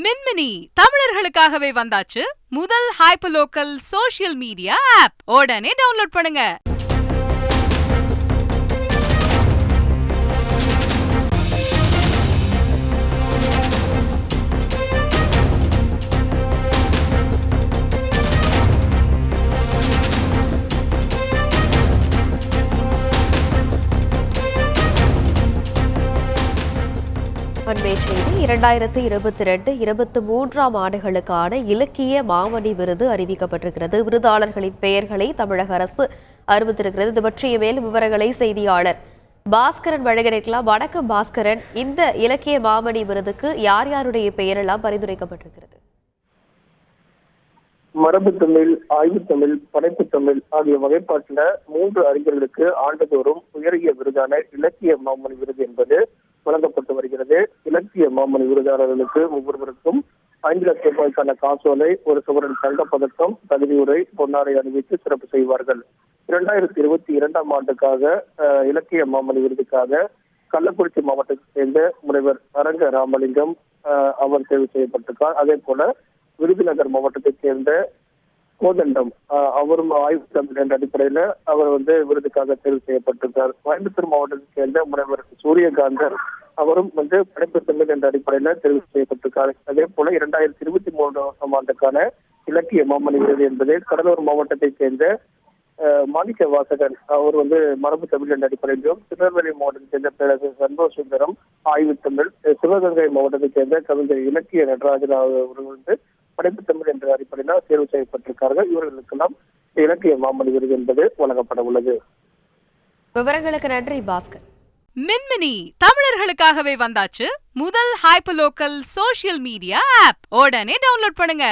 மின்மினி தமிழர்களுக்காகவே வந்தாச்சு முதல் hyperlocal social media app. உடனே டவுன்லோட் பண்ணுங்க. அண்மை செய்தி 2022-23 ஆண்டுகளுக்கான இலக்கிய மாமணி விருது அறிவிக்கப்பட்டிருக்கிறது. விருதாளர்களின் பெயர்களை தமிழக அரசு அறிவித்திருக்கிறது. இது பற்றிய மேலும் விவரங்களை செய்தியாளர் பாஸ்கரன் வழங்க நிற்கலாம். வணக்கம் பாஸ்கரன், இந்த இலக்கிய மாமணி விருதுக்கு யார் யாருடைய பெயரெல்லாம் பரிந்துரைக்கப்பட்டிருக்கிறது? மரபு தமிழ், ஆய்வு தமிழ், படைப்பு தமிழ் ஆகிய வகைப்பாட்டில 3 அறிஞர்களுக்கு ஆண்டுதோறும் உயரிய விருதான இலக்கிய மாமணி விருது என்பது வழங்கப்பட்டு வருகிறது. இலக்கிய மாமணி விருதாளர்களுக்கு ஒவ்வொருவருக்கும் 5 லட்சம் ரூபாய்க்கான காசோலை, ஒரு சுவரன் தங்கப்பதக்கம், தகுதியுரை, பொன்னாரை அணிவித்து சிறப்பு செய்வார்கள். 2022 ஆண்டுக்காக இலக்கிய மாமணி விருதுக்காக கள்ளக்குறிச்சி மாவட்டத்தை சேர்ந்த முனைவர் அரங்க ராமலிங்கம் அவர் தேர்வு செய்யப்பட்டிருக்கார். அதே போல விருதுநகர் மாவட்டத்தைச் சேர்ந்த கோதண்டம் அவரும் ஆய்வு தமிழ் என்ற அடிப்படையில அவர் விருதுக்காக தேர்வு செய்யப்பட்டிருக்கார். கோயம்புத்தூர் மாவட்டத்தை சேர்ந்த முனைவர் சூரியகாந்தர் அவரும் படைப்பு தமிழ் என்ற அடிப்படையில தேர்வு செய்யப்பட்டிருக்கார். அதே போல 2023 ஆண்டுக்கான இலக்கிய மாமணி விருது என்பது கடலூர் மாவட்டத்தை சேர்ந்த மாணிக்க வாசகன் அவர் மரபு தமிழ் என்ற அடிப்படையிலும், திருநெல்வேலி மாவட்டத்தை சேர்ந்த பேரரசர் சந்தோஷ் சுந்தரம் ஆய்வு தமிழ், சிவகங்கை மாவட்டத்தை சேர்ந்த கவிஞர் இலக்கிய நடராஜன் அவர்கள் படைப்பு தமிழ் என்ற அடிப்படையில் தேர்வு செய்யப்பட்டிருக்கார்கள். இவர்களுக்கெல்லாம் இலக்கிய மாமணி விருது என்பது வழங்கப்பட உள்ளது. விவரங்களுக்கு நன்றி பாஸ்கர். மின்மினி தமிழர்களுக்காகவே வந்தாச்சு முதல் ஹைப்பர்லோக்கல் சோஷியல் மீடியா ஆப். உடனே டவுன்லோட் பண்ணுங்க.